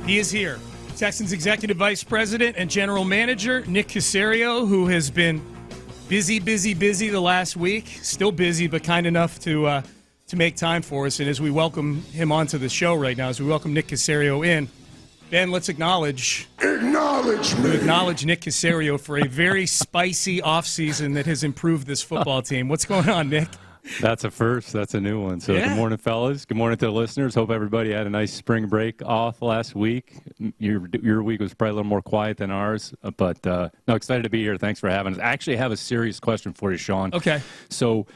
He is here. Texans Executive Vice President and General Manager Nick Caserio, who has been busy the last week. Still busy, but kind enough to make time for us. And as we welcome him onto the show right now, as we welcome Nick Caserio in, Ben, let's acknowledge Nick Caserio for a very spicy offseason that has improved this football team. What's going on, Nick? That's a first. That's a new one. So Good morning, fellas. Good morning to the listeners. Hope everybody had a nice spring break off last week. Your week was probably a little more quiet than ours, but no, excited to be here. Thanks for having us. I actually have a serious question for you, Sean. Okay. So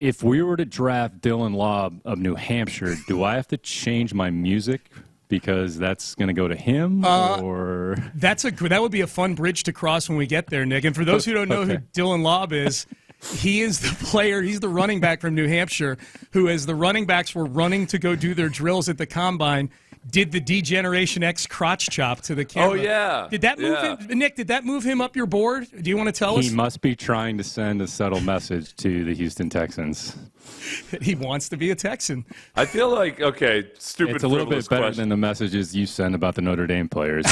if we were to draft Dylan Lobb of New Hampshire, do I have to change my music because that's going to go to him? Or that would be a fun bridge to cross when we get there, Nick. And for those who don't know who Dylan Lobb is, he is the player, he's the running back from New Hampshire who, as the running backs were running to go do their drills at the combine, did the D-Generation X crotch chop to the camera. Oh, yeah. Did that move him, Nick, did that move him up your board? Do you want to tell us? He must be trying to send a subtle message to the Houston Texans. He wants to be a Texan. I feel like, stupid. It's a little bit better than the messages you send about the Notre Dame players,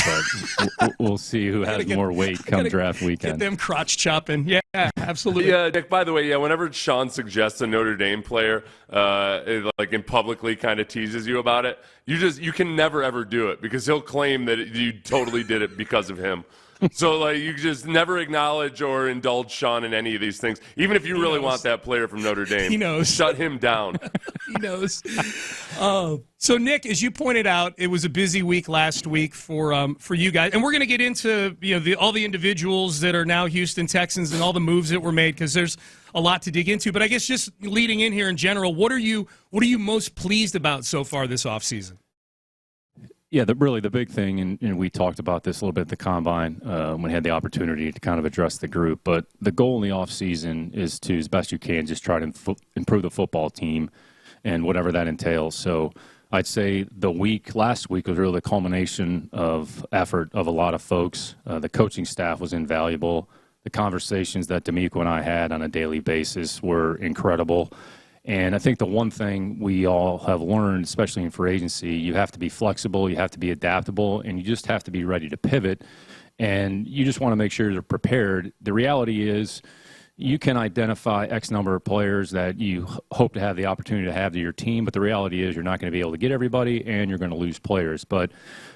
but we'll see who has more weight come draft weekend. Get them crotch chopping. Yeah, absolutely. Yeah, Nick, by the way, whenever Sean suggests a Notre Dame player, and publicly kind of teases you about it, you can never, ever do it because he'll claim that you totally did it because of him. So, you just never acknowledge or indulge Sean in any of these things. Even if you really want that player from Notre Dame, he knows. Shut him down. He knows. So, Nick, as you pointed out, it was a busy week last week for you guys. And we're going to get into all the individuals that are now Houston Texans and all the moves that were made because there's a lot to dig into. But I guess just leading in here in general, what are you most pleased about so far this offseason? Yeah, really the big thing, and we talked about this a little bit at the Combine when we had the opportunity to kind of address the group, but the goal in the offseason is to, as best you can, just try to improve the football team and whatever that entails. So I'd say last week was really the culmination of effort of a lot of folks. The coaching staff was invaluable. The conversations that DeMeco and I had on a daily basis were incredible. And I think the one thing we all have learned, especially in free agency, you have to be flexible, you have to be adaptable, and you just have to be ready to pivot. And you just want to make sure you're prepared. The reality is you can identify X number of players that you hope to have the opportunity to have to your team, but the reality is you're not going to be able to get everybody, and you're going to lose players. But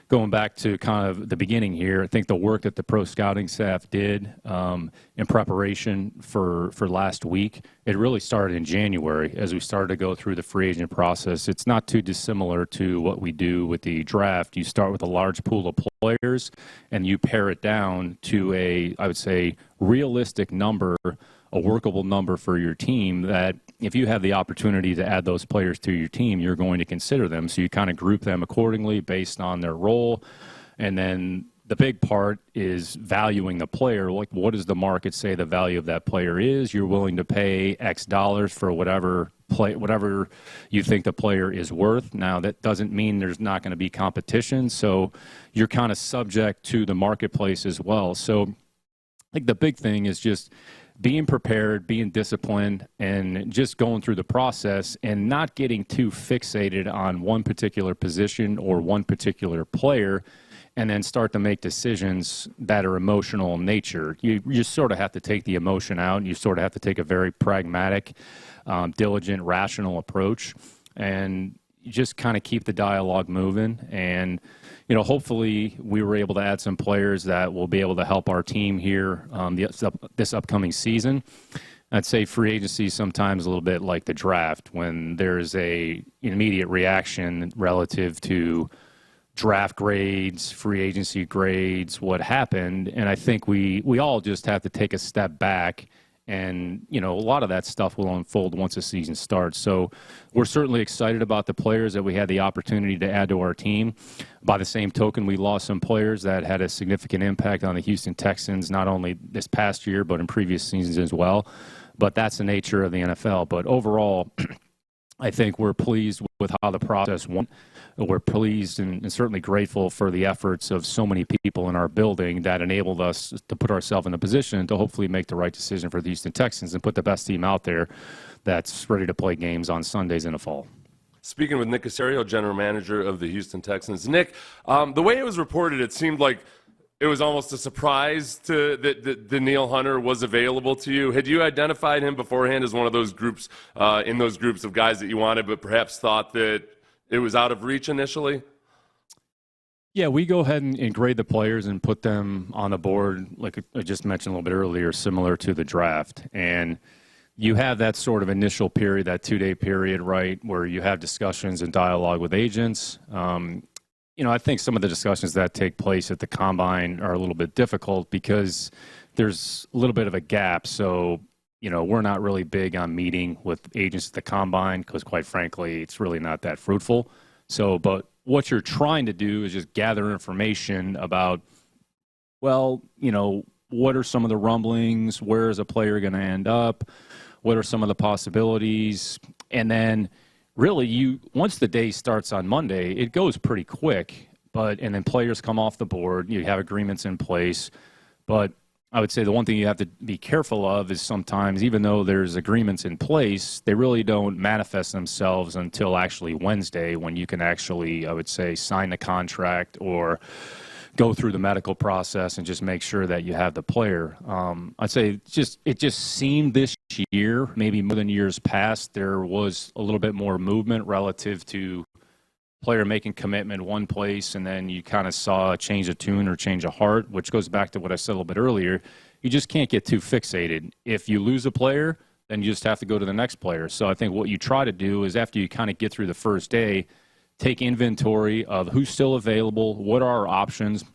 going back to kind of the beginning here, I think the work that the pro scouting staff did in preparation for last week, it really started in January as we started to go through the free agent process. It's not too dissimilar to what we do with the draft. You start with a large pool of players, and you pare it down to I would say, realistic number, a workable number for your team that if you have the opportunity to add those players to your team, you're going to consider them. So you kind of group them accordingly based on their role. And then the big part is valuing the player. Like, what does the market say the value of that player is? You're willing to pay X dollars for whatever you think the player is worth. Now, that doesn't mean there's not going to be competition. So you're kind of subject to the marketplace as well. So I think the big thing is just being prepared, being disciplined, and just going through the process and not getting too fixated on one particular position or one particular player and then start to make decisions that are emotional in nature. You just sort of have to take the emotion out, and you sort of have to take a very pragmatic, diligent, rational approach, and you just kind of keep the dialogue moving. And hopefully we were able to add some players that will be able to help our team here this upcoming season. I'd say free agency is sometimes a little bit like the draft when there's an immediate reaction relative to draft grades, free agency grades, what happened. And I think we all just have to take a step back. And, a lot of that stuff will unfold once the season starts. So we're certainly excited about the players that we had the opportunity to add to our team. By the same token, we lost some players that had a significant impact on the Houston Texans, not only this past year, but in previous seasons as well. But that's the nature of the NFL. But overall, I think we're pleased with how the process went. We're pleased and certainly grateful for the efforts of so many people in our building that enabled us to put ourselves in a position to hopefully make the right decision for the Houston Texans and put the best team out there that's ready to play games on Sundays in the fall. speaking with Nick Caserio, general manager of the Houston Texans. Nick, the way it was reported, it seemed like it was almost a surprise that Danil Hunter was available to you. Had you identified him beforehand as one of those groups, in those groups of guys that you wanted, but perhaps thought that it was out of reach initially? Yeah, we go ahead and grade the players and put them on the board, like I just mentioned a little bit earlier, similar to the draft. And you have that sort of initial period, that 2-day period, right, where you have discussions and dialogue with agents. I think some of the discussions that take place at the combine are a little bit difficult because there's a little bit of a gap. So, we're not really big on meeting with agents at the combine because, quite frankly, it's really not that fruitful. So, but what you're trying to do is just gather information about, what are some of the rumblings? Where is a player going to end up? What are some of the possibilities? And then really, once the day starts on Monday, it goes pretty quick. And then players come off the board. You have agreements in place. But I would say the one thing you have to be careful of is sometimes, even though there's agreements in place, they really don't manifest themselves until actually Wednesday, when you can actually, I would say, sign the contract or go through the medical process and just make sure that you have the player. I'd say it just seemed this year, maybe more than years past, there was a little bit more movement relative to player making commitment one place, and then you kind of saw a change of tune or change of heart, which goes back to what I said a little bit earlier. You just can't get too fixated. If you lose a player, then you just have to go to the next player. So I think what you try to do is, after you kind of get through the first day, take inventory of who's still available, what are our options,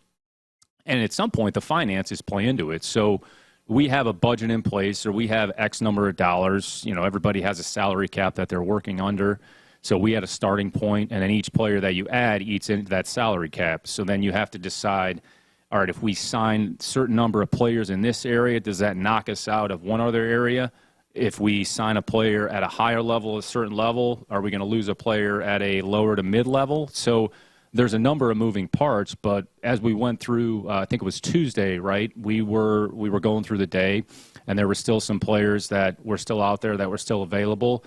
and at some point the finances play into it. So we have a budget in place, or we have X number of dollars. Everybody has a salary cap that they're working under. So we had a starting point, and then each player that you add eats into that salary cap. So then you have to decide, all right, if we sign a certain number of players in this area, does that knock us out of one other area? If we sign a player at a higher level, a certain level, are we going to lose a player at a lower to mid-level? So there's a number of moving parts, but as we went through, I think it was Tuesday, right? We were going through the day, and there were still some players that were still out there that were still available.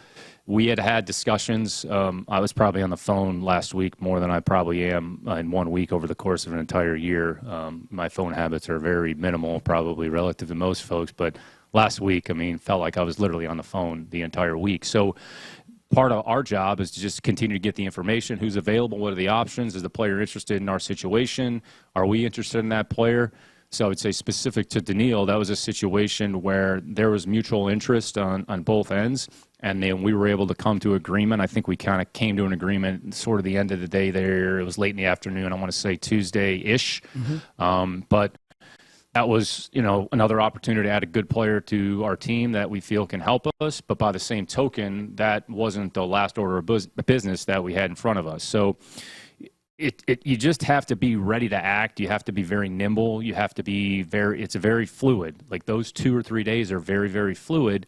We had discussions. I was probably on the phone last week more than I probably am in 1 week over the course of an entire year. My phone habits are very minimal, probably relative to most folks, but last week, felt like I was literally on the phone the entire week. So part of our job is to just continue to get the information, who's available, what are the options, is the player interested in our situation, are we interested in that player? So I would say, specific to Danil, that was a situation where there was mutual interest on both ends, and then we were able to come to agreement. I think we kind of came to an agreement sort of the end of the day there. It was late in the afternoon, I want to say Tuesday-ish. But that was, another opportunity to add a good player to our team that we feel can help us. But by the same token, that wasn't the last order of business that we had in front of us. So you just have to be ready to act. You have to be very nimble. You have to be it's very fluid. Like, those 2 or 3 days are very, very fluid.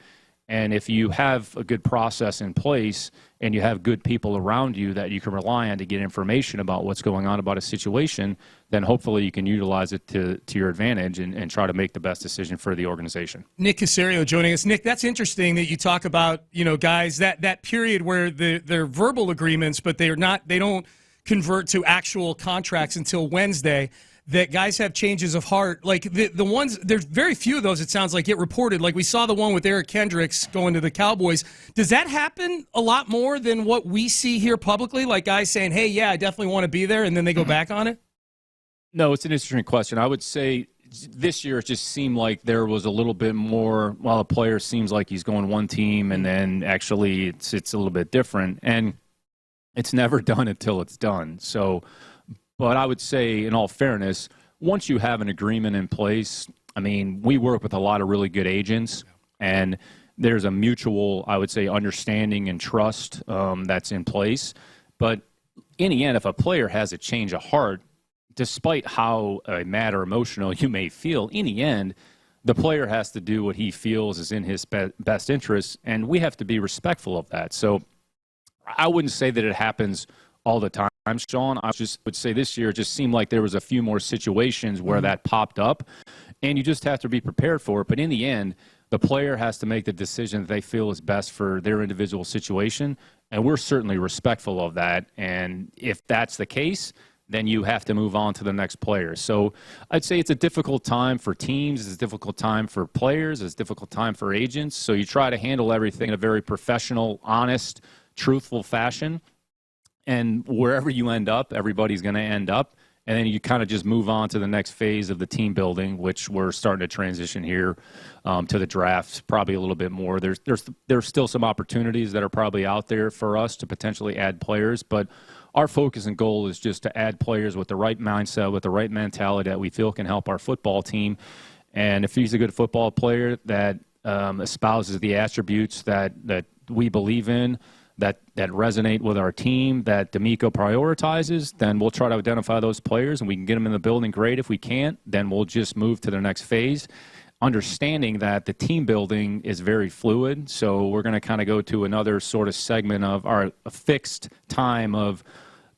And if you have a good process in place and you have good people around you that you can rely on to get information about what's going on about a situation, then hopefully you can utilize it to your advantage and try to make the best decision for the organization. Nick Caserio joining us. Nick, that's interesting that you talk about, guys, that period where they're verbal agreements, but they don't convert to actual contracts until Wednesday. That guys have changes of heart. Like, the ones, there's very few of those, it sounds like, get reported. Like, we saw the one with Eric Kendricks going to the Cowboys. Does that happen a lot more than what we see here publicly? Like, guys saying, hey, yeah, I definitely want to be there, and then they go back on it? No, it's an interesting question. I would say this year it just seemed like there was a little bit more, well, a player seems like he's going one team, and then actually it's a little bit different. And it's never done until it's done. So, but I would say, in all fairness, once you have an agreement in place, we work with a lot of really good agents, and there's a mutual, I would say, understanding and trust that's in place. But in the end, if a player has a change of heart, despite how mad or emotional you may feel, in the end, the player has to do what he feels is in his best interest, and we have to be respectful of that. So I wouldn't say that it happens all the time, Sean. I just would say this year it just seemed like there was a few more situations where that popped up, and you just have to be prepared for it. But in the end, The player has to make the decision that they feel is best for their individual situation, and we're certainly respectful of that. And if that's the case, then you have to move on to the next player. So I'd say it's a difficult time for teams. It's a difficult time for players. It's a difficult time for agents. So you try to handle everything in a very professional, honest, truthful fashion. And wherever you end up, everybody's going to end up. And then you kind of just move on to the next phase of the team building, which we're starting to transition here to the draft probably a little bit more. There's still some opportunities that are probably out there for us to potentially add players, but our focus and goal is just to add players with the right mindset, with the right mentality that we feel can help our football team. And if he's a good football player that espouses the attributes that we believe in, that resonate with our team, that DeMeco prioritizes, then we'll try to identify those players, and we can get them in the building. Great. If we can't, then we'll just move to the next phase, understanding that the team building is very fluid. So we're going to kind of go to another sort of segment of a fixed time of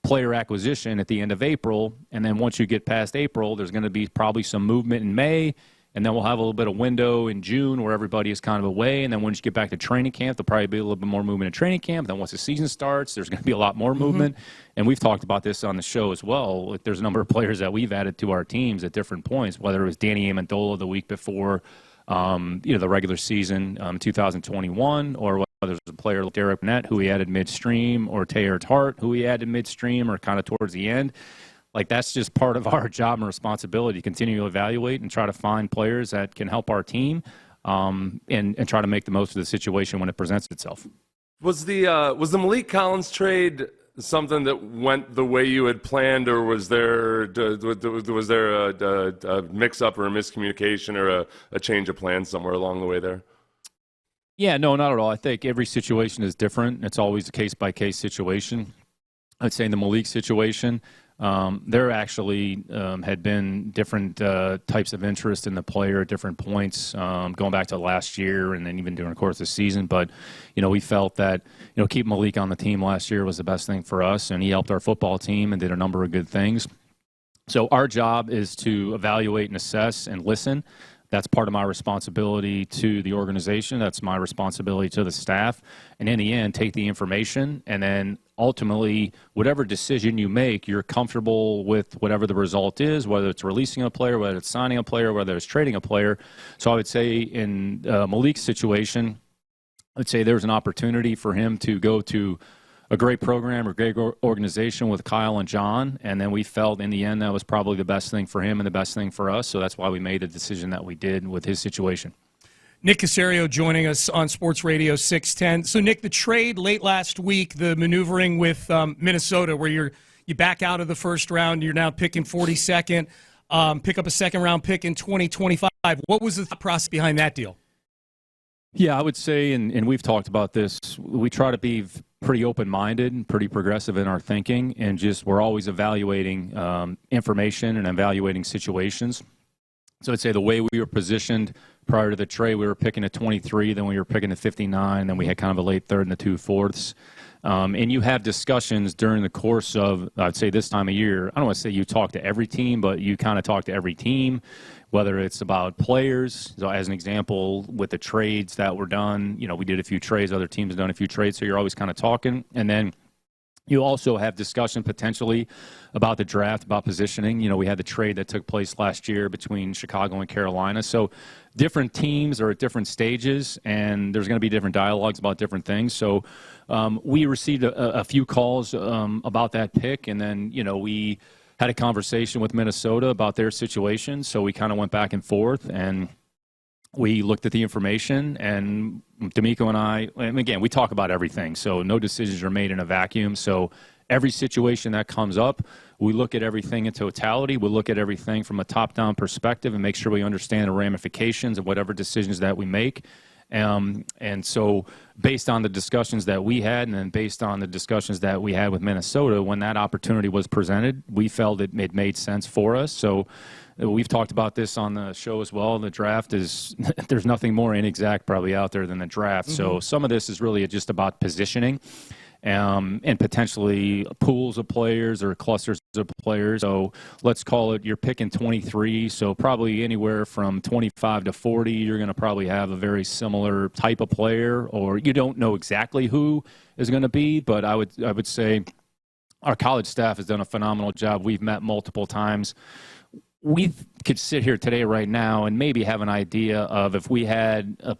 player acquisition at the end of April, and then once you get past April, there's going to be probably some movement in May, and then we'll have a little bit of window in June where everybody is kind of away. And then once you get back to training camp, there'll probably be a little bit more movement in training camp. Then once the season starts, there's going to be a lot more movement. And we've talked about this on the show as well. Like, there's a number of players that we've added to our teams at different points, whether it was Danny Amendola the week before, the regular season, 2021, or whether there's a player like Derek Burnett who we added midstream, or Taylor Hart who we added midstream or kind of towards the end. Like, that's just part of our job and responsibility, to continue to evaluate and try to find players that can help our team and try to make the most of the situation when it presents itself. Was the Malik Collins trade something that went the way you had planned, or was there a mix-up or a miscommunication or a change of plan somewhere along the way there? Yeah, no, not at all. I think every situation is different. It's always a case-by-case situation. I'd say in the Malik situation, there actually had been different types of interest in the player at different points, going back to last year and then even during the course of the season. But, we felt that, keeping Malik on the team last year was the best thing for us, and he helped our football team and did a number of good things. So our job is to evaluate and assess and listen. That's part of my responsibility to the organization. That's my responsibility to the staff. And in the end, take the information, and then ultimately, whatever decision you make, you're comfortable with whatever the result is, whether it's releasing a player, whether it's signing a player, whether it's trading a player. So I would say in Malik's situation, I'd say there's an opportunity for him to go to a great program or great organization with Kyle and John, and then we felt in the end that was probably the best thing for him and the best thing for us, so that's why we made the decision that we did with his situation. Nick Caserio joining us on Sports Radio 610. So, Nick, the trade late last week, the maneuvering with Minnesota, where you back out of the first round, you're now picking 42nd, pick up a second-round pick in 2025. What was the thought process behind that deal? Yeah, I would say, and we've talked about this, we try to be pretty open-minded and pretty progressive in our thinking, and we're always evaluating information and evaluating situations. So I'd say the way we were positioned prior to the trade, we were picking at 23, then we were picking at 59, then we had kind of a late third and the 2/4. And you have discussions during the course of, I'd say this time of year, I don't want to say you talk to every team, but you kind of talk to every team, whether it's about players. So as an example, with the trades that were done, we did a few trades, other teams have done a few trades, so you're always kind of talking. And then you also have discussion potentially about the draft, about positioning. We had the trade that took place last year between Chicago and Carolina. So different teams are at different stages, and there's going to be different dialogues about different things. So we received a few calls about that pick, and then, we had a conversation with Minnesota about their situation. So we kind of went back and forth, and we looked at the information, and DeMeco and again, we talk about everything, so no decisions are made in a vacuum. So every situation that comes up, we look at everything in totality. We look at everything from a top-down perspective and make sure we understand the ramifications of whatever decisions that we make. And so based on the discussions that we had, and then based on the discussions that we had with Minnesota, when that opportunity was presented, we felt it made sense for us. So we've talked about this on the show as well. The draft is, there's nothing more inexact probably out there than the draft. So some of this is really just about positioning. and potentially pools of players or clusters of players. So let's call it you're picking 23, so probably anywhere from 25 to 40, you're going to probably have a very similar type of player, or you don't know exactly who is going to be, but I would say our college staff has done a phenomenal job. We've met multiple times. We could sit here today right now and maybe have an idea of if we had a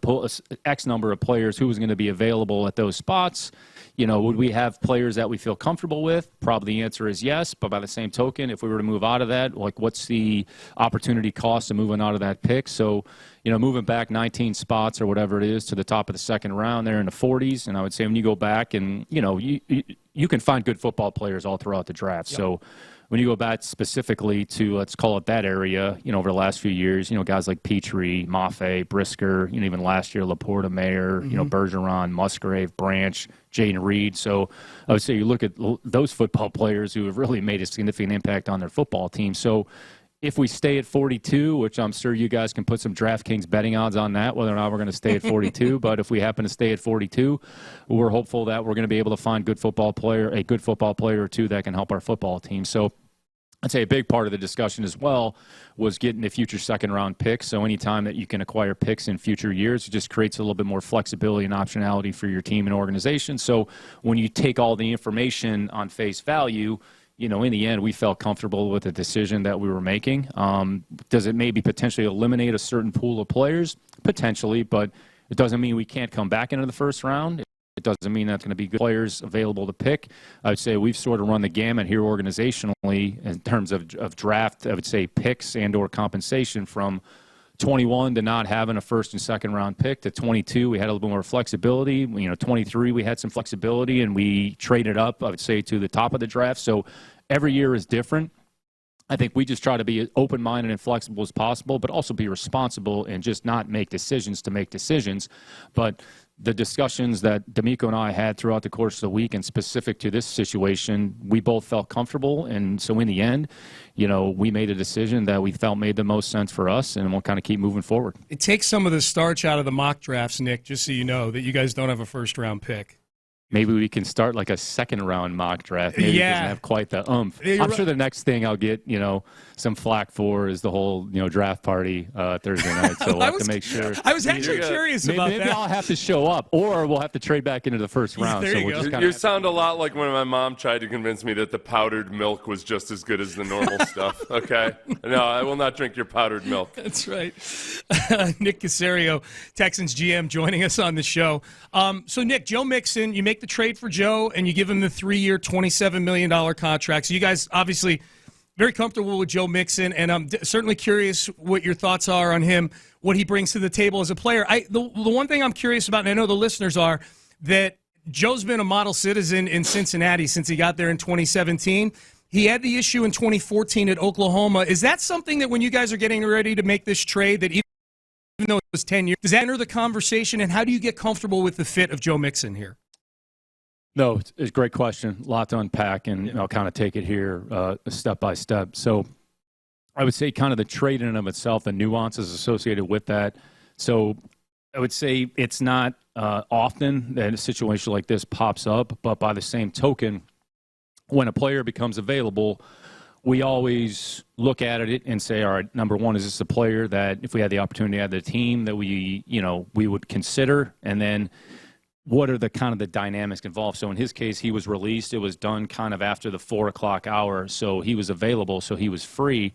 X number of players who was going to be available at those spots. Would we have players that we feel comfortable with? Probably the answer is yes. But by the same token, if we were to move out of that, like what's the opportunity cost of moving out of that pick? So, moving back 19 spots or whatever it is to the top of the second round there in the 40s. And I would say when you go back and, you can find good football players all throughout the draft. Yep. So when you go back specifically to, let's call it that area, over the last few years, guys like Petrie, Maffei, Brisker, even last year, Laporta, Mayer, Bergeron, Musgrave, Branch, Jaden Reed. So I would say you look at those football players who have really made a significant impact on their football team. So if we stay at 42, which I'm sure you guys can put some DraftKings betting odds on that, whether or not we're going to stay at 42, but if we happen to stay at 42, we're hopeful that we're going to be able to find a good football player or two that can help our football team. So I'd say a big part of the discussion as well was getting the future second-round picks. So anytime that you can acquire picks in future years, it just creates a little bit more flexibility and optionality for your team and organization. So when you take all the information on face value, in the end, we felt comfortable with the decision that we were making. Does it maybe potentially eliminate a certain pool of players? Potentially, but it doesn't mean we can't come back into the first round. It doesn't mean that's going to be good players available to pick. I would say we've sort of run the gamut here organizationally in terms of draft, I would say picks and or compensation from 21 to not having a first and second round pick to 22. We had a little bit more flexibility. 23, we had some flexibility and we traded up, I would say, to the top of the draft. So every year is different. I think we just try to be as open-minded and flexible as possible, but also be responsible and just not make decisions to make decisions. But the discussions that DeMeco and I had throughout the course of the week and specific to this situation, we both felt comfortable. And so in the end, we made a decision that we felt made the most sense for us, and we'll kind of keep moving forward. It takes some of the starch out of the mock drafts, Nick, just so you know, that you guys don't have a first-round pick. Maybe we can start like a second-round mock draft. Maybe it doesn't have quite the oomph. I'm sure the next thing I'll get, some flack for is the whole, draft party Thursday night. So we'll have to make sure. I was actually curious about that. Maybe I'll have to show up, or we'll have to trade back into the first round. There you go. You sound a lot like when my mom tried to convince me that the powdered milk was just as good as the normal stuff. Okay? No, I will not drink your powdered milk. That's right. Nick Caserio, Texans GM, joining us on the show. So, Nick, Joe Mixon, you make the trade for Joe, and you give him the 3-year, $27 million contract. So you guys obviously very comfortable with Joe Mixon, and I'm certainly curious what your thoughts are on him, what he brings to the table as a player. The one thing I'm curious about, and I know the listeners are, that Joe's been a model citizen in Cincinnati since he got there in 2017. He had the issue in 2014 at Oklahoma. Is that something that when you guys are getting ready to make this trade, that even though it was 10 years, does that enter the conversation, and how do you get comfortable with the fit of Joe Mixon here? No, it's a great question. A lot to unpack, and I'll kind of take it here step by step. So I would say kind of the trade in and of itself, the nuances associated with that. So I would say it's not often that a situation like this pops up, but by the same token, when a player becomes available, we always look at it and say, all right, number one, is this a player that if we had the opportunity to add to the team that we would consider? And then what are the kind of the dynamics involved? So in his case, he was released. It was done kind of after the 4 o'clock hour. So he was available. So he was free.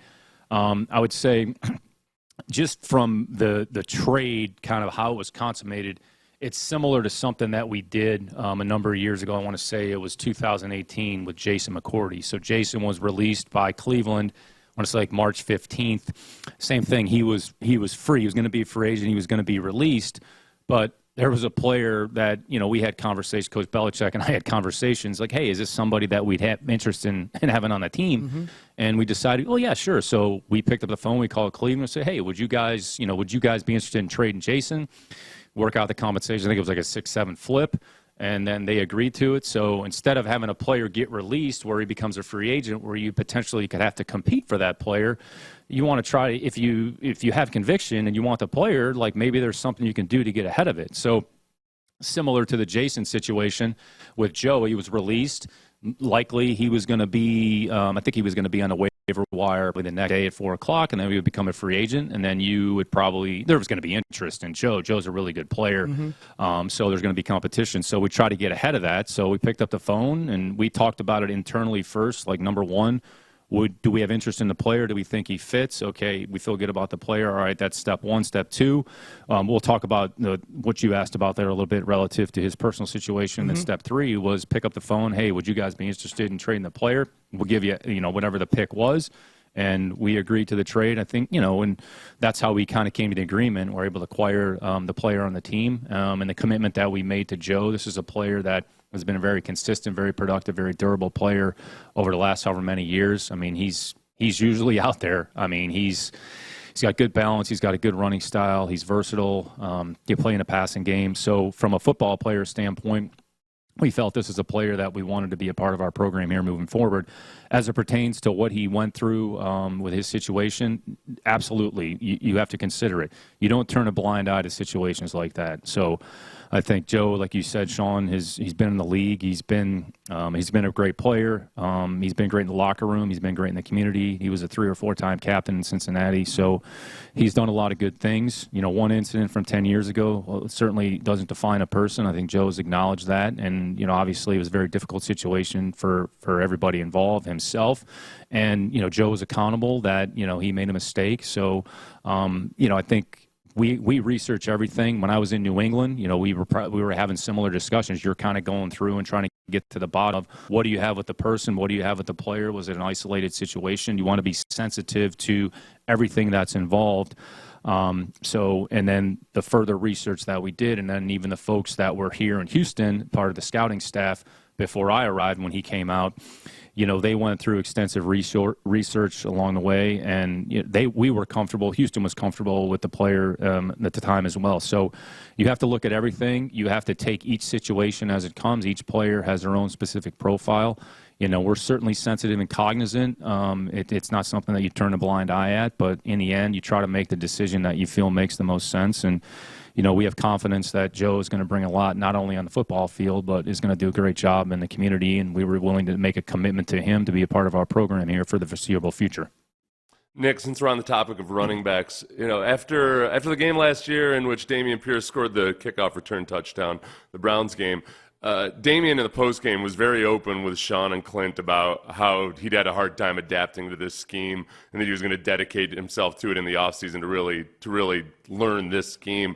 I would say just from the trade, kind of how it was consummated, it's similar to something that we did a number of years ago. I want to say it was 2018 with Jason McCourty. So Jason was released by Cleveland. I want to say like March 15th. Same thing. He was free. He was going to be a free agent. He was going to be released. But there was a player that, we had conversations, Coach Belichick and I had conversations like, hey, is this somebody that we'd have interest in having on the team? Mm-hmm. And we decided, oh, yeah, sure. So we picked up the phone. We called Cleveland and said, hey, would you guys be interested in trading Jason? Work out the compensation. I think it was like a 6-7 flip. And then they agreed to it. So instead of having a player get released where he becomes a free agent, where you potentially could have to compete for that player, you want to try, if you have conviction and you want the player, like maybe there's something you can do to get ahead of it. So similar to the Jason situation with Joe. He was released. Likely he was going to be, I think he was going to be on the waiver wire the next day at 4 o'clock, and then he would become a free agent, and then you would probably, there was going to be interest in Joe. Joe's a really good player, so there's going to be competition. So we try to get ahead of that. So we picked up the phone, and we talked about it internally first, like number one, do we have interest in the player? Do we think he fits? Okay, we feel good about the player. All right, that's step one. Step two, we'll talk about what you asked about there a little bit relative to his personal situation. And step three was pick up the phone. Hey, would you guys be interested in trading the player? We'll give you, whatever the pick was. And we agreed to the trade. I think, and that's how we kind of came to the agreement. We're able to acquire the player on the team and the commitment that we made to Joe. This is a player that has been a very consistent, very productive, very durable player over the last however many years. I mean, he's usually out there. I mean, he's got good balance. He's got a good running style. He's versatile. He play in a passing game. So from a football player standpoint, we felt this is a player that we wanted to be a part of our program here moving forward. As it pertains to what he went through with his situation, absolutely, you have to consider it. You don't turn a blind eye to situations like that. So I think Joe, like you said, Sean, he's been in the league. He's been a great player. He's been great in the locker room. He's been great in the community. He was a 3 or 4 time captain in Cincinnati. So he's done a lot of good things. One incident from 10 years ago certainly doesn't define a person. I think Joe's acknowledged that. And, obviously it was a very difficult situation for everybody involved, himself. And, Joe was accountable that, he made a mistake. So, I think we research everything. When I was in New England, we were having similar discussions. You're kind of going through and trying to get to the bottom of what do you have with the person, what do you have with the player? Was it an isolated situation? You want to be sensitive to everything that's involved. And then the further research that we did, and then even the folks that were here in Houston, part of the scouting staff before I arrived when he came out, they went through extensive research along the way, and we were comfortable. Houston was comfortable with the player at the time as well. So you have to look at everything. You have to take each situation as it comes. Each player has their own specific profile. We're certainly sensitive and cognizant. It's not something that you turn a blind eye at, but in the end, you try to make the decision that you feel makes the most sense. And we have confidence that Joe is going to bring a lot, not only on the football field, but is going to do a great job in the community. And we were willing to make a commitment to him to be a part of our program here for the foreseeable future. Nick, since we're on the topic of running backs, after the game last year in which Dameon Pierce scored the kickoff return touchdown, the Browns game, Dameon in the postgame was very open with Sean and Clint about how he'd had a hard time adapting to this scheme and that he was going to dedicate himself to it in the offseason to really learn this scheme.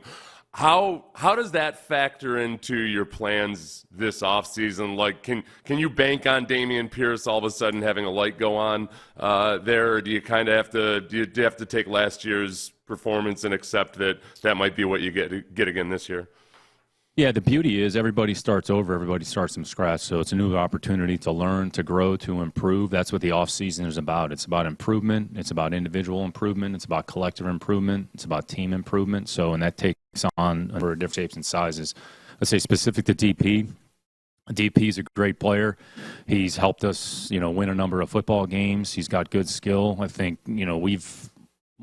How does that factor into your plans this offseason? Like, can you bank on Dameon Pierce all of a sudden having a light go on there, or do you kind of have to take last year's performance and accept that might be what you get again this year? Yeah, the beauty is everybody starts over, everybody starts from scratch. So it's a new opportunity to learn, to grow, to improve. That's what the offseason is about. It's about improvement. It's about individual improvement. It's about collective improvement. It's about team improvement. So, and that takes on for different shapes and sizes. Let's say specific to DP. DP is a great player. He's helped us, win a number of football games. He's got good skill. I think, we've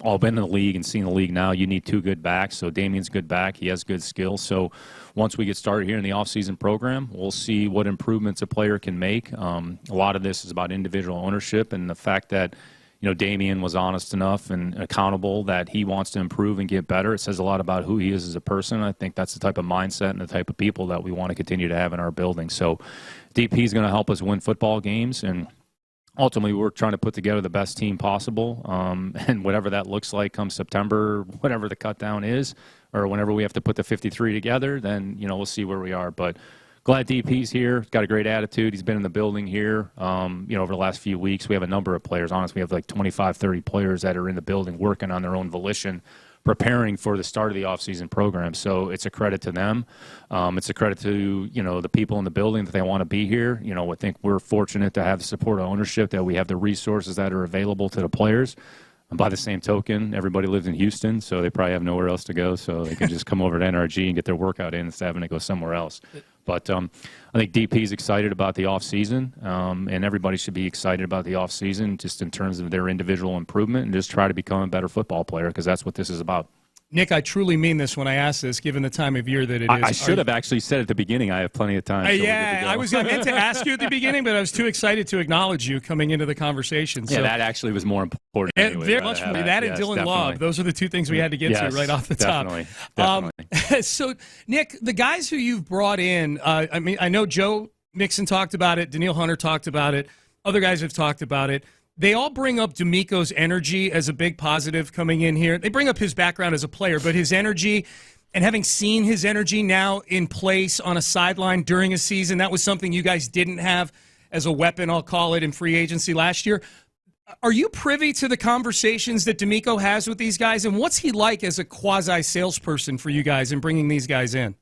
all been in the league and seen the league now. You need 2 good backs. So Damien's good back. He has good skill. So once we get started here in the offseason program, we'll see what improvements a player can make. A lot of this is about individual ownership and the fact that, Dameon was honest enough and accountable that he wants to improve and get better. It says a lot about who he is as a person. I think that's the type of mindset and the type of people that we want to continue to have in our building. So DP is going to help us win football games, and ultimately, we're trying to put together the best team possible, and whatever that looks like come September, whatever the cut down is, or whenever we have to put the 53 together, then, we'll see where we are. But glad DP's here. He's got a great attitude. He's been in the building here, over the last few weeks. We have a number of players. Honestly, we have like 25, 30 players that are in the building working on their own volition, preparing for the start of the offseason program. So it's a credit to them. It's a credit to, the people in the building that they want to be here. I think we're fortunate to have the support of ownership, that we have the resources that are available to the players. And by the same token, everybody lives in Houston, so they probably have nowhere else to go. So they can just come over to NRG and get their workout in instead of having to go somewhere else. But I think DP is excited about the offseason, and everybody should be excited about the offseason just in terms of their individual improvement and just try to become a better football player, because that's what this is about. Nick, I truly mean this when I ask this, given the time of year that it is. I should have actually said at the beginning, I have plenty of time. So yeah, I meant to ask you at the beginning, but I was too excited to acknowledge you coming into the conversation. Yeah, that actually was more important. Anyway, very much more. That and Dylan Love, those are the two things we had to get to right off the top. Definitely. So, Nick, the guys who you've brought in, I know Joe Mixon talked about it, Danil Hunter talked about it, other guys have talked about it. They all bring up DeMeco's energy as a big positive coming in here. They bring up his background as a player, but his energy, and having seen his energy now in place on a sideline during a season, that was something you guys didn't have as a weapon, I'll call it, in free agency last year. Are you privy to the conversations that DeMeco has with these guys, and what's he like as a quasi-salesperson for you guys in bringing these guys in?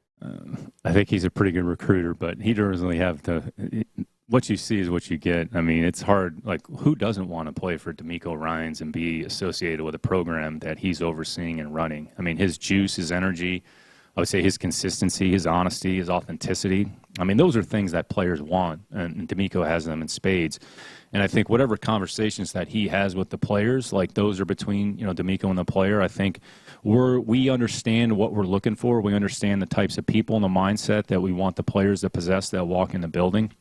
I think he's a pretty good recruiter, but he doesn't really have the what you see is what you get. I mean, it's hard. Like, who doesn't want to play for DeMeco Ryans and be associated with a program that he's overseeing and running? I mean, his juice, his energy, I would say his consistency, his honesty, his authenticity. I mean, those are things that players want, and DeMeco has them in spades. And I think whatever conversations that he has with the players, like those are between, DeMeco and the player. I think we understand what we're looking for. We understand the types of people and the mindset that we want the players to possess that walk in the building.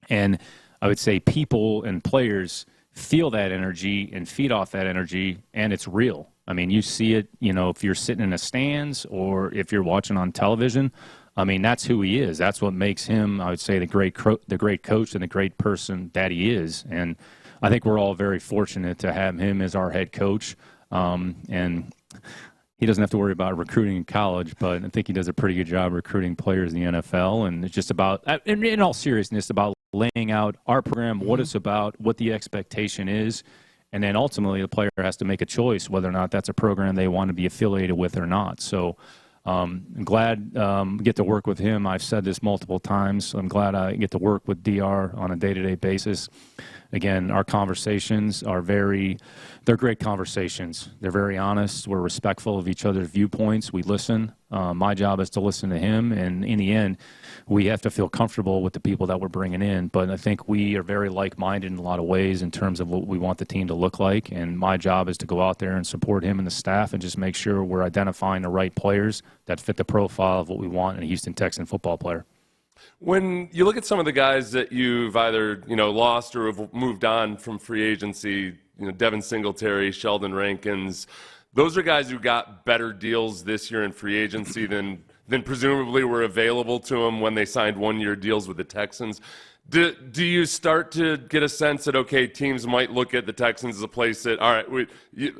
And I would say people and players feel that energy and feed off that energy, and it's real. I mean, you see it, if you're sitting in the stands or if you're watching on television. I mean, that's who he is. That's what makes him, I would say, the great coach and the great person that he is. And I think we're all very fortunate to have him as our head coach. And he doesn't have to worry about recruiting in college, but I think he does a pretty good job recruiting players in the NFL. And it's just about, in all seriousness, about laying out our program, what it's about, what the expectation is. And then ultimately the player has to make a choice whether or not that's a program they want to be affiliated with or not. So I'm glad we get to work with him. I've said this multiple times. I'm glad I get to work with DR on a day-to-day basis. Again, our conversations are they're great conversations. They're very honest. We're respectful of each other's viewpoints. We listen. My job is to listen to him, and in the end, we have to feel comfortable with the people that we're bringing in. But I think we are very like-minded in a lot of ways in terms of what we want the team to look like, and my job is to go out there and support him and the staff and just make sure we're identifying the right players that fit the profile of what we want in a Houston Texan football player. When you look at some of the guys that you've either lost or have moved on from free agency, Devin Singletary, Sheldon Rankins, those are guys who got better deals this year in free agency than presumably were available to them when they signed one-year deals with the Texans. Do you start to get a sense that, okay, teams might look at the Texans as a place that, all right,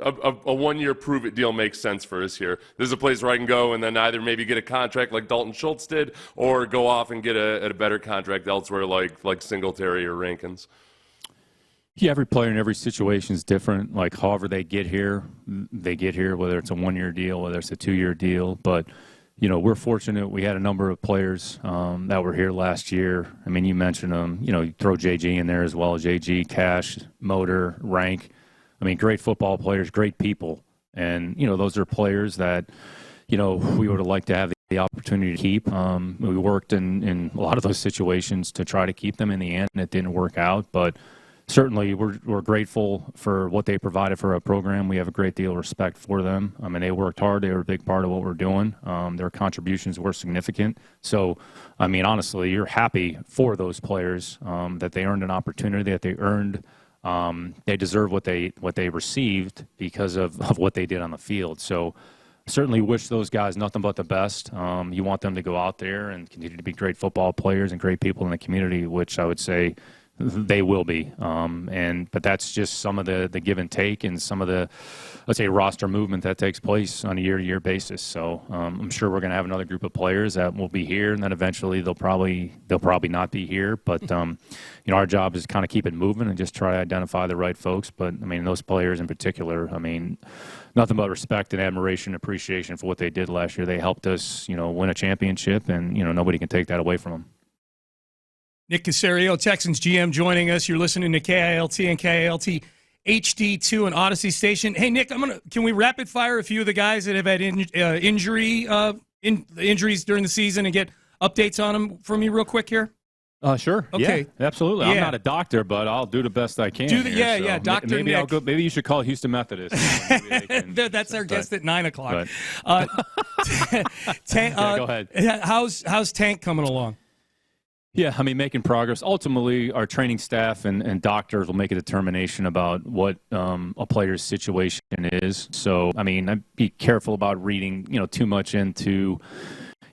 a one-year prove-it deal makes sense for us here. This is a place where I can go and then either maybe get a contract like Dalton Schultz did or go off and get a better contract elsewhere like Singletary or Rankins? Yeah, every player in every situation is different. Like, however they get here, whether it's a one-year deal, whether it's a two-year deal. But we're fortunate. We had a number of players that were here last year. I mean, you mentioned them. You throw JG in there as well. JG, Cash, Motor, Rank. I mean, great football players, great people. And, those are players that, we would have liked to have the opportunity to keep. We worked in a lot of those situations to try to keep them. In the end, it didn't work out. But certainly, we're grateful for what they provided for our program. We have a great deal of respect for them. I mean, they worked hard. They were a big part of what we're doing. Their contributions were significant. So, I mean, honestly, you're happy for those players that they earned an opportunity, that they earned. They deserve what they received because of what they did on the field. So, certainly wish those guys nothing but the best. You want them to go out there and continue to be great football players and great people in the community, which I would say they will be. But that's just some of the give and take and some of the, let's say, roster movement that takes place on a year-to-year basis. So I'm sure we're going to have another group of players that will be here, and then eventually they'll probably not be here. But our job is to kind of keep it moving and just try to identify the right folks. But I mean, those players in particular, I mean, nothing but respect and admiration, appreciation for what they did last year. They helped us, win a championship, and nobody can take that away from them. Nick Caserio, Texans GM, joining us. You're listening to KILT and KILT HD2 and Odyssey Station. Hey, Nick, can we rapid fire a few of the guys that have had injuries during the season and get updates on them from you real quick here? Sure. Okay. Yeah, absolutely. Yeah. I'm not a doctor, but I'll do the best I can. Dr. Maybe Nick. I'll go. Maybe you should call Houston Methodist. Maybe they can- That's our guest at 9 o'clock. But- Go ahead. How's Tank coming along? Yeah, I mean, making progress. Ultimately, our training staff and doctors will make a determination about what a player's situation is. So, I mean, I'd be careful about reading, too much into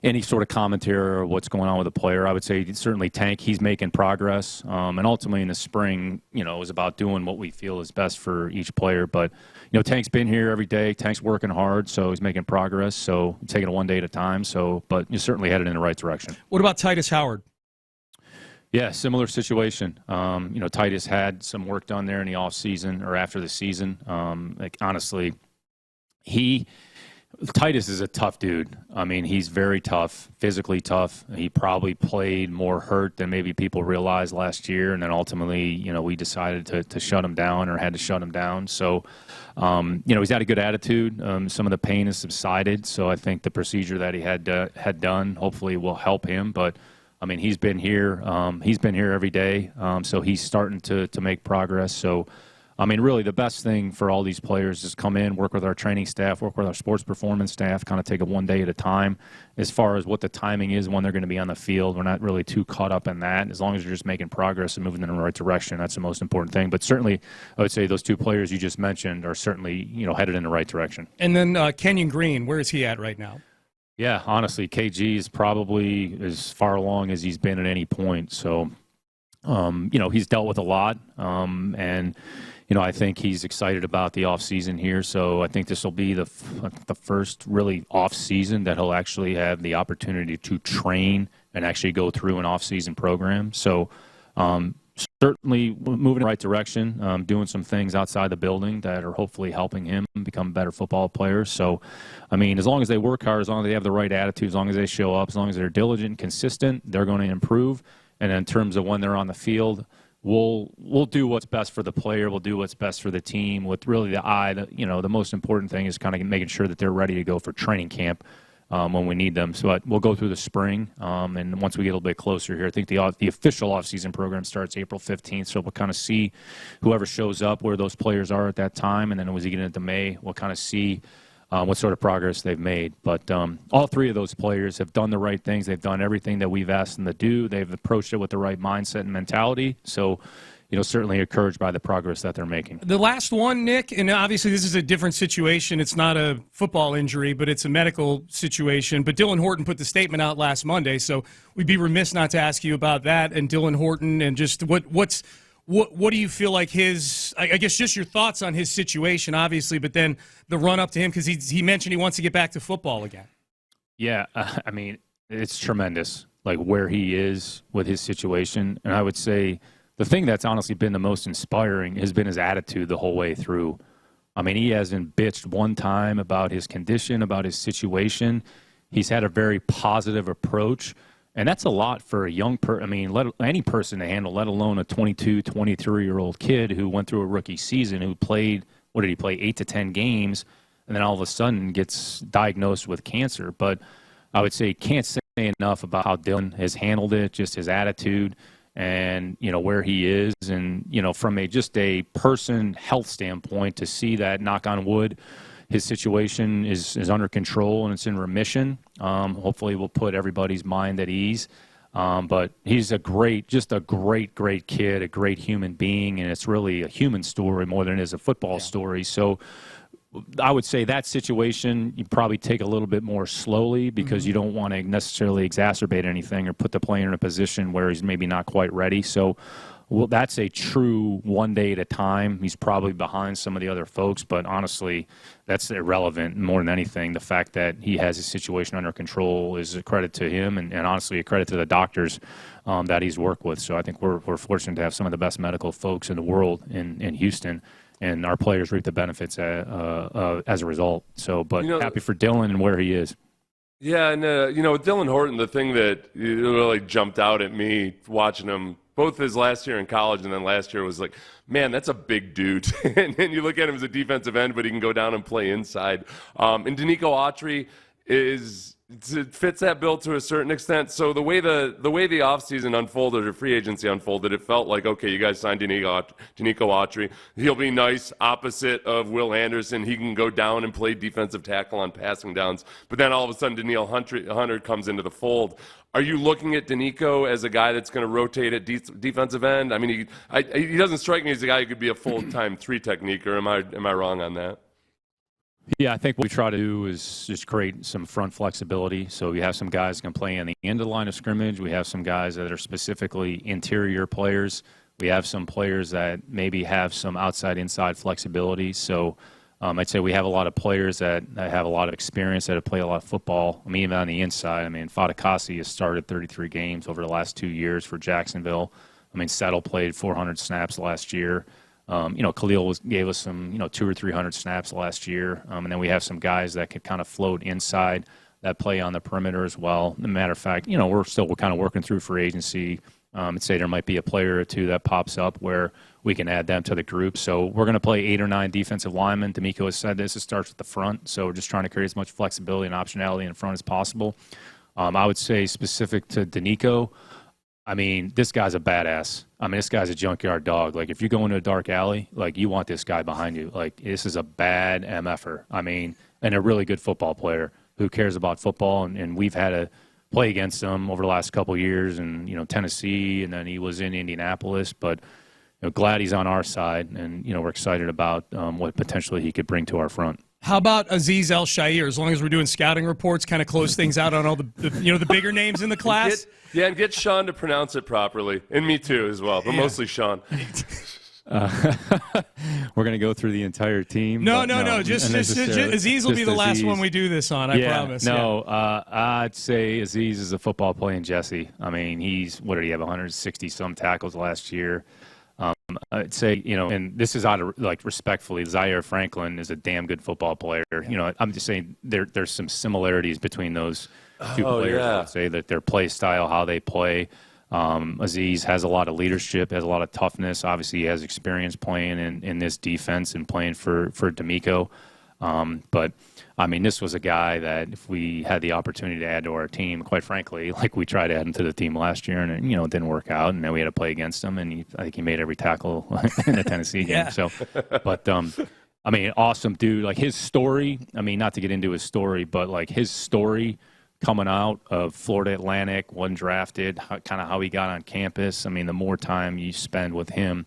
any sort of commentary or what's going on with a player. I would say certainly Tank, he's making progress. And ultimately in the spring, is about doing what we feel is best for each player. But, Tank's been here every day. Tank's working hard, so he's making progress. So taking it one day at a time. But you're certainly headed in the right direction. What about Titus Howard? Yeah, similar situation. Titus had some work done there in the offseason or after the season. Honestly, Titus is a tough dude. I mean, he's very tough, physically tough. He probably played more hurt than maybe people realized last year, and then ultimately, we decided to shut him down or had to shut him down. So, he's had a good attitude. Some of the pain has subsided, so I think the procedure that he had done hopefully will help him. But I mean, he's been here. He's been here every day, so he's starting to make progress. So, I mean, really the best thing for all these players is come in, work with our training staff, work with our sports performance staff, kind of take it one day at a time. As far as what the timing is when they're going to be on the field, we're not really too caught up in that. As long as you're just making progress and moving in the right direction, that's the most important thing. But certainly, I would say those two players you just mentioned are certainly, headed in the right direction. And then Kenyon Green, where is he at right now? Yeah, honestly, KG is probably as far along as he's been at any point. So, he's dealt with a lot, and I think he's excited about the offseason here. So I think this will be the first really offseason that he'll actually have the opportunity to train and actually go through an offseason program. So certainly moving in the right direction, doing some things outside the building that are hopefully helping him become better football players. So, I mean, as long as they work hard, as long as they have the right attitude, as long as they show up, as long as they're diligent and consistent, they're going to improve. And in terms of when they're on the field, we'll do what's best for the player. We'll do what's best for the team with really the eye. The most important thing is kind of making sure that they're ready to go for training camp when we need them. So we'll go through the spring, and once we get a little bit closer here, I think the official offseason program starts April 15th, so we'll kind of see whoever shows up, where those players are at that time, and then as we get into May, we'll kind of see what sort of progress they've made. But all three of those players have done the right things. They've done everything that we've asked them to do. They've approached it with the right mindset and mentality. So, certainly encouraged by the progress that they're making. The last one, Nick, and obviously this is a different situation. It's not a football injury, but it's a medical situation. But Dylan Horton put the statement out last Monday, so we'd be remiss not to ask you about that and Dylan Horton and just what do you feel like I guess just your thoughts on his situation, obviously, but then the run up to him because he mentioned he wants to get back to football again. Yeah, I mean, it's tremendous, like where he is with his situation. And I would say the thing that's honestly been the most inspiring has been his attitude the whole way through. I mean, he hasn't bitched one time about his condition, about his situation. He's had a very positive approach. And that's a lot for a young any person to handle, let alone a 22, 23-year-old kid who went through a rookie season, who played, 8 to 10 games, and then all of a sudden gets diagnosed with cancer. But I would say can't say enough about how Dylan has handled it, just his attitude and, where he is. And, from just a person health standpoint, to see that, knock on wood, his situation is under control and it's in remission. Hopefully we'll put everybody's mind at ease. But he's a great kid, a great human being, and it's really a human story more than it is a football story. So I would say that situation, you probably take a little bit more slowly because you don't want to necessarily exacerbate anything or put the player in a position where he's maybe not quite ready. So that's a true one day at a time. He's probably behind some of the other folks, but honestly, that's irrelevant more than anything. The fact that he has his situation under control is a credit to him and honestly a credit to the doctors that he's worked with. So I think we're fortunate to have some of the best medical folks in the world in Houston, and our players reap the benefits as a result. So, but happy for Dylan and where he is. Yeah, and with Dylan Horton, the thing that really jumped out at me watching him both his last year in college and then last year was like, man, that's a big dude. And you look at him as a defensive end, but he can go down and play inside. And DeMeco Ryans, it fits that bill to a certain extent. So the way the offseason unfolded or free agency unfolded, it felt like, okay, you guys signed Denico Autry. He'll be nice, opposite of Will Anderson. He can go down and play defensive tackle on passing downs. But then all of a sudden, Danil Hunter comes into the fold. Are you looking at Denico as a guy that's going to rotate at defensive end? I mean, he doesn't strike me as a guy who could be a full-time 3-technique, or am I wrong on that? Yeah, I think what we try to do is just create some front flexibility. So we have some guys that can play on the end of the line of scrimmage. We have some guys that are specifically interior players. We have some players that maybe have some outside-inside flexibility. So I'd say we have a lot of players that have a lot of experience, that have played a lot of football. I mean, even on the inside. I mean, Fadakasi has started 33 games over the last 2 years for Jacksonville. I mean, Settle played 400 snaps last year. Khalil gave us some, 200 or 300 snaps last year. And then we have some guys that could kind of float inside that play on the perimeter as well. As a matter of fact, we're kind of working through free agency. I'd say there might be a player or two that pops up where we can add them to the group. So we're going to play 8 or 9 defensive linemen. DeMeco has said this. It starts with the front. So we're just trying to create as much flexibility and optionality in front as possible. I would say specific to Denico, I mean, this guy's a badass. I mean, this guy's a junkyard dog. Like, if you go into a dark alley, like, you want this guy behind you. Like, this is a bad MFer. I mean, and a really good football player who cares about football. And we've had to play against him over the last couple of years in, Tennessee, and then he was in Indianapolis. But glad he's on our side, and, we're excited about what potentially he could bring to our front. How about Azeez El-Shaair? As long as we're doing scouting reports, kind of close things out on all the bigger names in the class. And get Sean to pronounce it properly, and me too as well, but mostly Sean. We're going to go through the entire team. No. Just Azeez will be the last one we do this on. I promise. I'd say Azeez is a football playing Jesse. I mean, what did he have? 160 some tackles last year. I'd say, and this is out of, respectfully, Zaire Franklin is a damn good football player. I'm just saying there's some similarities between those two players. Yeah. I would say that their play style, how they play. Azeez has a lot of leadership, has a lot of toughness. Obviously, he has experience playing in this defense and playing for DeMeco. But, I mean, this was a guy that if we had the opportunity to add to our team, quite frankly, like we tried to add him to the team last year, and it didn't work out, and then we had to play against him, and I think he made every tackle in the Tennessee game. Yeah. So, but, I mean, awesome dude. Like, his story, I mean, not to get into his story, but, like, his story coming out of Florida Atlantic, undrafted, kind of how he got on campus. I mean, the more time you spend with him,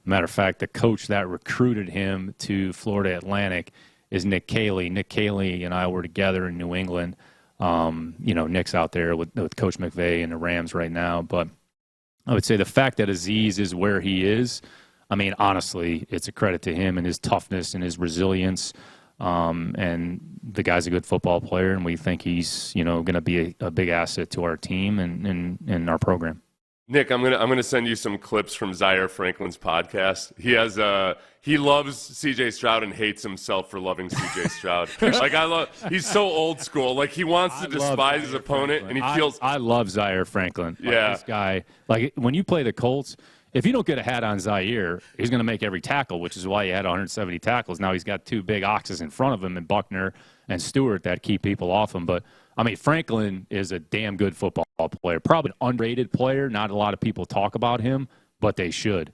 matter of fact, the coach that recruited him to Florida Atlantic is Nick Caserio. Nick Caserio and I were together in New England. Nick's out there with Coach McVay and the Rams right now. But I would say the fact that Azeez is where he is, I mean, honestly, it's a credit to him and his toughness and his resilience. And the guy's a good football player, and we think he's, going to be a big asset to our team and our program. Nick, I'm gonna send you some clips from Zaire Franklin's podcast. He loves C.J. Stroud and hates himself for loving C.J. Stroud. He's so old school. Like, he wants to despise his opponent, and he feels. I love Zaire Franklin. Yeah, this guy. Like, when you play the Colts, if you don't get a hat on Zaire, he's going to make every tackle, which is why he had 170 tackles. Now he's got 2 big oxes in front of him, and Buckner and Stewart, that keep people off him. But I mean, Franklin is a damn good football player. Probably an underrated player. Not a lot of people talk about him, but they should.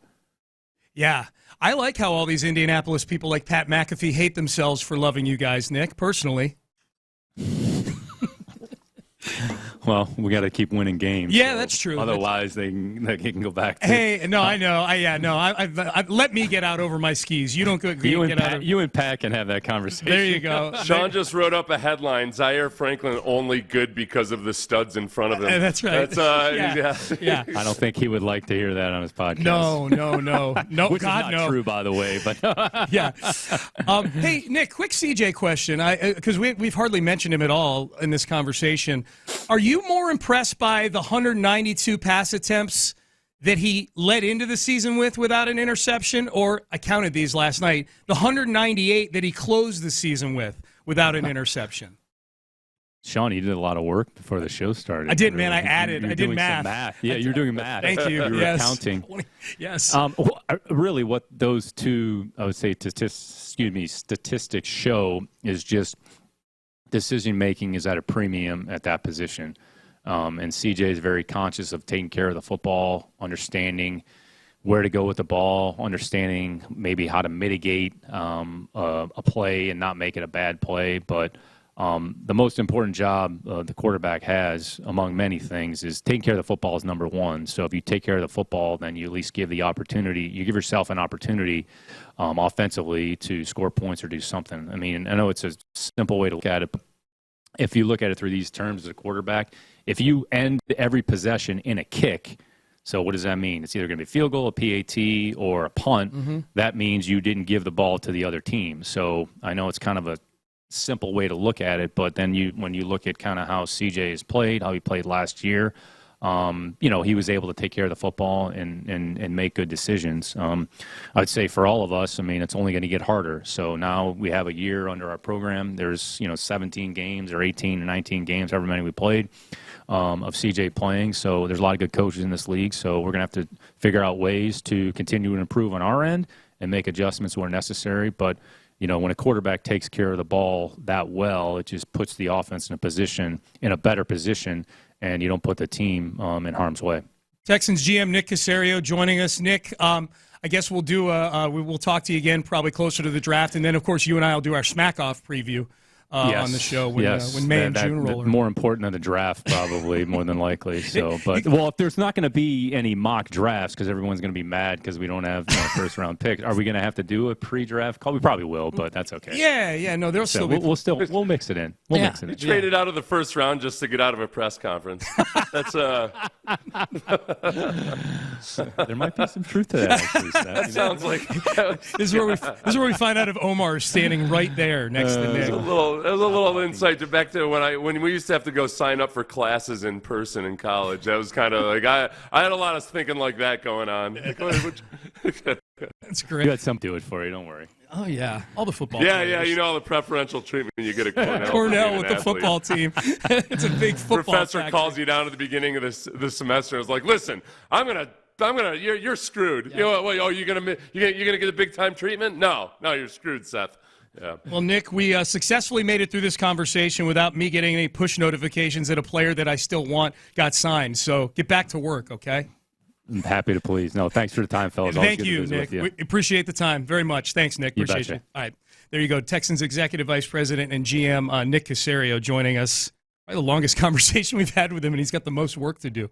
Yeah. I like how all these Indianapolis people like Pat McAfee hate themselves for loving you guys, Nick, personally. Well, we got to keep winning games. Yeah, so that's true. Otherwise, they can go back to. Hey, no, I know. Let me get out over my skis. You don't go. You and Pat can have that conversation. There you go. Sean just wrote up a headline: Zaire Franklin only good because of the studs in front of him. That's right. Yeah. I don't think he would like to hear that on his podcast. No. Which God, is not no. true, by the way. But yeah. Hey, Nick, quick CJ question. Because we've hardly mentioned him at all in this conversation. Are you more impressed by the 192 pass attempts that he led into the season without an interception, or I counted these last night, the 198 that he closed the season without an interception? Sean, you did a lot of work before the show started. I did, man. I did math. Yeah, you're doing math. Thank you. You were counting. Yes. Really, what those two, I would say, statistics show is just decision making is at a premium at that position. And CJ is very conscious of taking care of the football, understanding where to go with the ball, understanding maybe how to mitigate a play and not make it a bad play. But the most important job the quarterback has, among many things, is taking care of the football is number one. So if you take care of the football, then you at least give yourself an opportunity offensively to score points or do something. I mean, I know it's a simple way to look at it, but if you look at it through these terms as a quarterback, if you end every possession in a kick, so what does that mean? It's either going to be a field goal, a PAT, or a punt. Mm-hmm. That means you didn't give the ball to the other team. So I know it's kind of a simple way to look at it, but then when you look at kind of how CJ has played, how he played last year, he was able to take care of the football and make good decisions. I'd say for all of us, I mean, it's only going to get harder. So now we have a year under our program. There's 17 games or 18 or 19 games, however many we played, of CJ playing. So there's a lot of good coaches in this league. So we're going to have to figure out ways to continue to improve on our end and make adjustments where necessary. But when a quarterback takes care of the ball that well, it just puts the offense in a better position, and you don't put the team in harm's way. Texans GM Nick Caserio joining us. Nick, I guess we'll we'll talk to you again probably closer to the draft, and then of course you and I will do our Smack Off preview on the show when May and June roll. More important than the draft, probably more than likely. So, if there's not going to be any mock drafts because everyone's going to be mad because we don't have first round picks, are we going to have to do a pre-draft call? We probably will, but that's okay. Yeah. No, there'll still be. We'll mix it in. We'll mix it in. You traded out of the first round just to get out of a press conference. That's there might be some truth to that. Actually, that sounds like this is where we find out if Omar is standing right there next to Nick. It was a little insight back to when we used to have to go sign up for classes in person in college. That was kind of like I had a lot of thinking like that going on. That's great. You had some do it for you. Don't worry. Oh yeah, all the football. Yeah. All the preferential treatment you get at Cornell. Cornell with the football team. It's a big football. Professor factory. calls you down at the beginning of this semester. It's like, listen, you're screwed. Yeah. You're gonna get a big time treatment? No, you're screwed, Seth. Yeah. Well, Nick, we successfully made it through this conversation without me getting any push notifications that a player that I still want got signed. So get back to work, okay? I'm happy to please. No, thanks for the time, fellas. Thank you, Nick. We appreciate the time very much. Thanks, Nick. Appreciate you. All right. There you go. Texans Executive Vice President and GM Nick Caserio joining us. Probably the longest conversation we've had with him, and he's got the most work to do.